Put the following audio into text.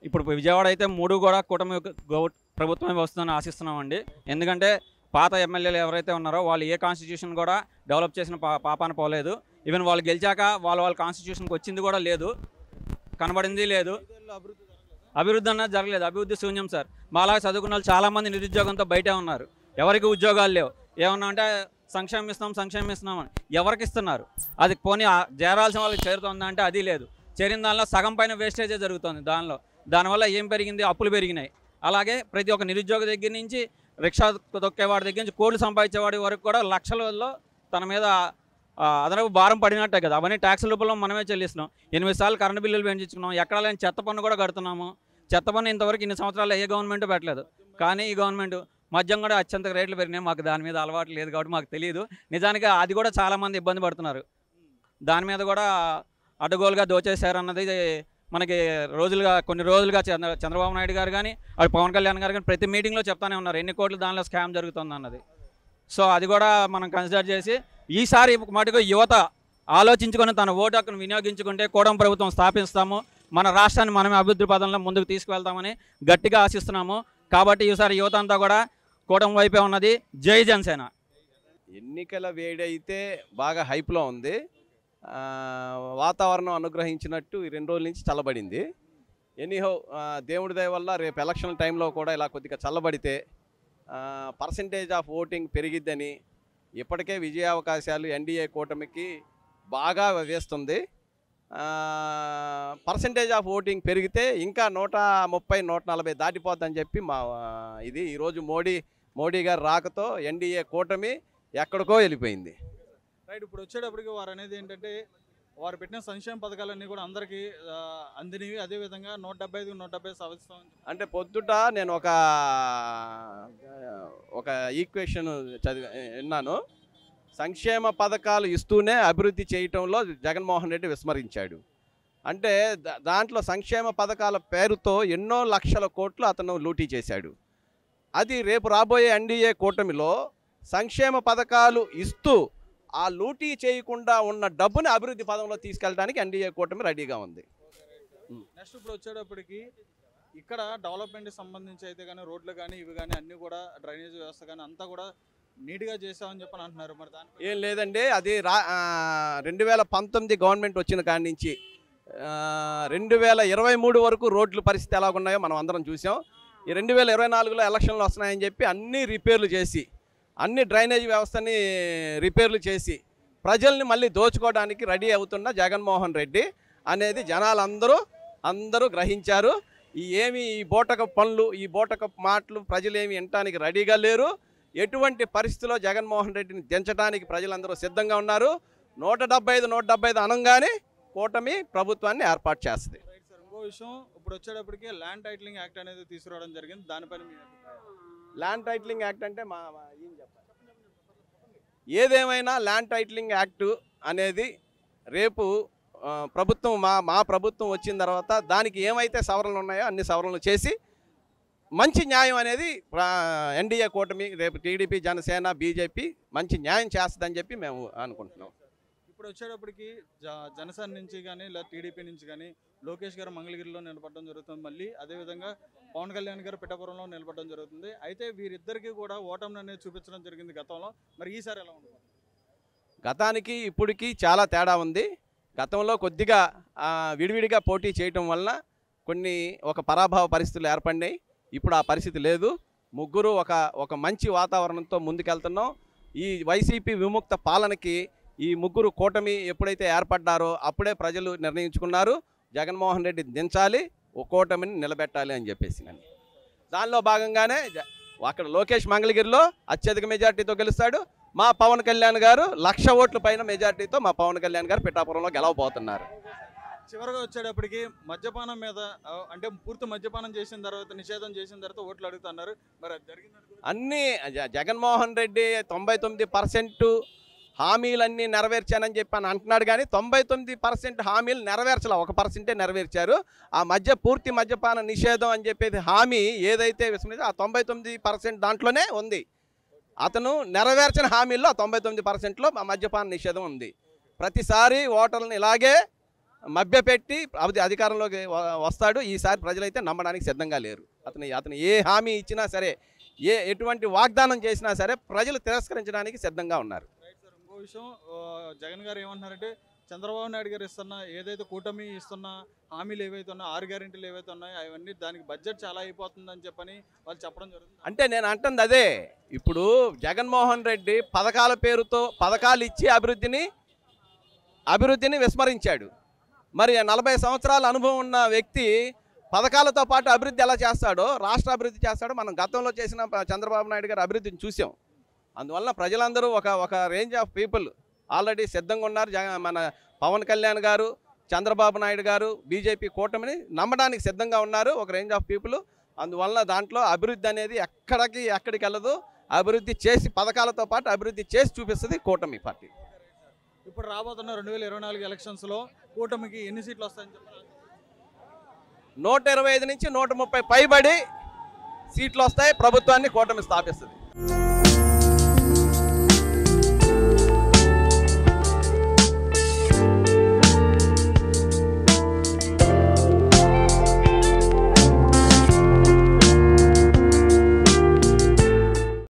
ఇప్పుడు విజయవాడ అయితే 3 కూడా కూటమి ప్రభుత్వమే వస్తుందని ఆశిస్తున్నామండి. ఎందుకంటే పాత ఎమ్మెల్యేలు ఎవరైతే ఉన్నారో వాళ్ళు ఏ కాన్స్టిట్యూషన్ కూడా డెవలప్ చేసిన పాపాన పోలేదు. ఈవెన్ వాళ్ళు గెలిచాక వాళ్ళ కాన్స్టిట్యూషన్కి వచ్చింది కూడా లేదు, కనబడింది లేదు. అభివృద్ధి అన్నది జరగలేదు. అభివృద్ధి శూన్యం సార్. మాలాగా చదువుకున్న వాళ్ళు చాలామంది నిరుద్యోగంతో బయటే ఉన్నారు. ఎవరికి ఉద్యోగాలు లేవు. ఏమన్నా అంటే సంక్షేమం ఇస్తున్నాం అని ఎవరికి ఇస్తున్నారు? అది పోనీ చేరాల్సిన వాళ్ళకి చేరుతుందంటే అది లేదు. చేరిన దానిలో సగం పైన వేస్టేజే జరుగుతుంది. దానివల్ల ఏం పెరిగింది? అప్పులు పెరిగినాయి. అలాగే ప్రతి ఒక్క నిరుద్యోగ దగ్గర నుంచి రిక్షా తొక్కేవాడి దగ్గర నుంచి కోట్లు సంపాదించేవాడి వరకు కూడా లక్షలలో తన మీద అదనపు భారం పడినట్టే కదా. అవన్నీ ట్యాక్స్ రూపంలో మనమే చెల్లిస్తున్నాం. 8 సార్లు కరెంటు బిల్లులు పెంచుకున్నాం. ఎక్కడ లేని చెత్త పన్ను కూడా కడుతున్నాము. చెత్త పన్ను ఇంతవరకు ఇన్ని సంవత్సరాలు ఏ గవర్నమెంట్ పెట్టలేదు. కానీ ఈ గవర్నమెంట్ మద్యం కూడా అత్యంత రేట్లు పెరిగినాయి. మాకు దాని మీద అలవాటు లేదు కాబట్టి మాకు తెలియదు. నిజానికి అది కూడా చాలామంది ఇబ్బంది పడుతున్నారు. దాని మీద కూడా అడ్డగోలుగా దోచేశారన్నది మనకి కొన్ని రోజులుగా చంద్రబాబు నాయుడు గారు కానీ అటు పవన్ కళ్యాణ్ గారు కానీ ప్రతి మీటింగ్లో చెప్తానే ఉన్నారు ఎన్ని కోట్లు దానిలో స్కామ్ జరుగుతుంది అన్నది. సో అది కూడా మనం కన్సిడర్ చేసి ఈసారి మటుకు యువత ఆలోచించుకొని తన ఓటు హక్కును వినియోగించుకుంటే కూటమి ప్రభుత్వం స్థాపిస్తాము, మన రాష్ట్రాన్ని మనమే అభివృద్ధి పదంలో ముందుకు తీసుకువెళ్తామని గట్టిగా ఆశిస్తున్నాము. కాబట్టి ఈసారి యువత అంతా కూడా కూటమి వైపే ఉన్నది. జై జనసేన. ఎన్నికల వేడి అయితే బాగా హైప్లో ఉంది. వాతావరణం అనుగ్రహించినట్టు ఈ 2 రోజుల నుంచి చల్లబడింది. ఎనీహో దేవుడి దయ వల్ల రేపు ఎలక్షన్ టైంలో కూడా ఇలా కొద్దిగా చల్లబడితే పర్సంటేజ్ ఆఫ్ ఓటింగ్ పెరిగిద్దని, ఇప్పటికే విజయ అవకాశాలు ఎన్డీఏ కూటమికి బాగా వేస్తుంది. పర్సంటేజ్ ఆఫ్ ఓటింగ్ పెరిగితే ఇంకా 130-140 దాటిపోద్దని చెప్పి ఈరోజు మోడీ గారు రాకతో ఎన్డీఏ కూటమి ఎక్కడికో వెళ్ళిపోయింది. రైట్. ఇప్పుడు వచ్చేటప్పటికి వారు అనేది ఏంటంటే వారు పెట్టిన సంక్షేమ పథకాలన్నీ కూడా అందరికీ అందినవి. అదేవిధంగా 175 సాధిస్తామని అంటే పొద్దుట నేను ఒక ఈక్వేషన్ విన్నాను. సంక్షేమ పథకాలు ఇస్తూనే అభివృద్ధి చేయటంలో జగన్మోహన్ రెడ్డి విస్మరించాడు. అంటే దాంట్లో సంక్షేమ పథకాల పేరుతో ఎన్నో లక్షల కోట్లు అతను లూటీ చేశాడు. అది రేపు రాబోయే ఎన్డీఏ కూటమిలో సంక్షేమ పథకాలు ఇస్తూ ఆ లూటీ చేయకుండా ఉన్న డబ్బుని అభివృద్ధి పదంలో తీసుకెళ్ళడానికి ఎన్డీఏ కూటమి రెడీగా ఉంది. నెక్స్ట్ ఇప్పుడు వచ్చేటప్పటికి ఇక్కడ డెవలప్మెంట్కి సంబంధించి అయితే కానీ రోడ్లు కానీ ఇవి కానీ అన్నీ కూడా డ్రైనేజ్ వ్యవస్థ కానీ అంతా కూడా నీట్గా చేసామని చెప్పని అంటున్నారు. మరి దానికి ఏం లేదండి, అది 2019 గవర్నమెంట్ వచ్చిన కాడి నుంచి 2023 వరకు రోడ్ల పరిస్థితి ఎలాగున్నాయో మనం అందరం చూసాం. ఈ 2024లో ఎలక్షన్లు వస్తున్నాయని చెప్పి అన్ని రిపేర్లు చేసి, అన్ని డ్రైనేజ్ వ్యవస్థని రిపేర్లు చేసి ప్రజల్ని మళ్ళీ దోచుకోవడానికి రెడీ అవుతున్న జగన్మోహన్ రెడ్డి అనేది అందరూ గ్రహించారు. ఈ బోటకపు పనులు, ఈ బోటకపు మాటలు ప్రజలేమి వినటానికి రెడీగా లేరు. ఎటువంటి పరిస్థితిలో జగన్మోహన్ రెడ్డిని దించడానికి ప్రజలందరూ సిద్ధంగా ఉన్నారు. 175 అనగానే కూటమి ప్రభుత్వాన్ని ఏర్పాటు చేస్తుంది. ఇంకో విషయం, ఇప్పుడు వచ్చేటప్పటికి ల్యాండ్ టైటిలింగ్ యాక్ట్ అనేది తీసుకురావడం జరిగింది. దానిపైన ల్యాండ్ టైటిలింగ్ యాక్ట్ అంటే ఏం చెప్పాలి? ఏదేమైనా ల్యాండ్ టైటిలింగ్ యాక్ట్ అనేది రేపు ప్రభుత్వం మా ప్రభుత్వం వచ్చిన తర్వాత దానికి ఏమైతే సవరణలు ఉన్నాయో అన్ని సవరణలు చేసి మంచి న్యాయం అనేది ఎన్డీఏ కూటమి రేపు టీడీపీ, జనసేన, బీజేపీ మంచి న్యాయం చేస్తుందని చెప్పి మేము అనుకుంటున్నాం. ఇప్పుడు వచ్చేటప్పటికి జనసేన నుంచి కానీ లేదా టీడీపీ నుంచి కానీ లోకేష్ గారు మంగళగిరిలో నిలబడడం జరుగుతుంది. మళ్ళీ అదేవిధంగా పవన్ కళ్యాణ్ గారు పిఠాపురంలో నిలబడడం జరుగుతుంది. అయితే వీరిద్దరికీ కూడా ఓటమి అనేది చూపించడం జరిగింది గతంలో. మరి ఈసారి ఎలా ఉంటుంది? గతానికి ఇప్పటికి చాలా తేడా ఉంది. గతంలో కొద్దిగా విడివిడిగా పోటీ చేయటం వలన ఒక పరాభవ పరిస్థితులు ఏర్పడినాయి. ఇప్పుడు ఆ పరిస్థితి లేదు. ముగ్గురు ఒక మంచి వాతావరణంతో ముందుకెళ్తున్నాం. ఈ వైసీపీ విముక్త పాలనకి ఈ ముగ్గురు కూటమి ఎప్పుడైతే ఏర్పడ్డారో అప్పుడే ప్రజలు నిర్ణయించుకున్నారు జగన్మోహన్ రెడ్డి దించాలి, ఓ కూటమిని నిలబెట్టాలి అని చెప్పేసి. దానిలో భాగంగానే అక్కడ లోకేష్ మంగళగిరిలో అత్యధిక మెజార్టీతో గెలుస్తాడు. మా పవన్ కళ్యాణ్ గారు 1,00,000 ఓట్ల పైన మెజార్టీతో మా పవన్ కళ్యాణ్ గారు పిఠాపురంలో గెలవబోతున్నారు. చివరిగా వచ్చేటప్పటికి మద్యపానం మీద అంటే పూర్తి మద్యపానం చేసిన తర్వాత, నిషేధం చేసిన తర్వాత ఓట్లు అడుగుతున్నారు. మరి అది జరిగింది అన్నీ జగన్మోహన్ రెడ్డి 99% హామీలన్నీ నెరవేర్చానని చెప్పి అంటున్నాడు. కానీ 99% హామీలు నెరవేర్చాల, 1% నెరవేర్చారు. ఆ పూర్తి మద్యపాన నిషేధం అని చెప్పేది హామీ ఏదైతే విషయం ఆ 99% దాంట్లోనే ఉంది. అతను నెరవేర్చిన హామీల్లో 99%లో మద్యపాన నిషేధం ఉంది. ప్రతిసారి ఓటర్లను ఇలాగే మభ్యపెట్టి అధికారంలోకి వస్తాడు. ఈసారి ప్రజలైతే నమ్మడానికి సిద్ధంగా లేరు. అతను ఏ హామీ ఇచ్చినా సరే, ఎటువంటి వాగ్దానం చేసినా సరే ప్రజలు తిరస్కరించడానికి సిద్ధంగా ఉన్నారు. ఇంకో విషయం, జగన్ గారు ఏమంటున్నారంటే చంద్రబాబు నాయుడు గారు ఏదైతే కూటమి ఇస్తున్న హామీలు ఏవైతే ఉన్నాయో, 6 గ్యారెంటీలు ఏవైతే ఉన్నాయో అవన్నీ దానికి బడ్జెట్ చాలా అయిపోతుందని చెప్పని వాళ్ళు చెప్పడం జరుగుతుంది. అంటే నేను అంటుంది అదే. ఇప్పుడు జగన్మోహన్ రెడ్డి పథకాల పేరుతో పథకాలు ఇచ్చి అభివృద్ధిని విస్మరించాడు. మరి 40 సంవత్సరాల అనుభవం ఉన్న వ్యక్తి పథకాలతో పాటు అభివృద్ధి ఎలా చేస్తాడో, రాష్ట్ర అభివృద్ధి చేస్తాడో మనం గతంలో చేసిన చంద్రబాబు నాయుడు గారి అభివృద్ధిని చూసాం. అందువలన ప్రజలందరూ ఒక రేంజ్ ఆఫ్ పీపుల్ ఆల్రెడీ సిద్ధంగా ఉన్నారు. మన పవన్ కళ్యాణ్ గారు, చంద్రబాబు నాయుడు గారు, బీజేపీ కూటమిని నమ్మడానికి సిద్ధంగా ఉన్నారు ఒక రేంజ్ ఆఫ్ పీపుల్. అందువలన దాంట్లో అభివృద్ధి అనేది ఎక్కడికి వెళ్ళదు. అభివృద్ధి చేసి పథకాలతో పాటు అభివృద్ధి చేసి చూపిస్తుంది కూటమి పార్టీ. ఇప్పుడు రాబోతున్న 2024 ఎలక్షన్స్లో కూటమికి ఎన్ని సీట్లు వస్తాయని చెప్పారు? 125 నుంచి 130 పైబడి సీట్లు వస్తాయి. ప్రభుత్వాన్ని కూటమి స్థాపిస్తుంది.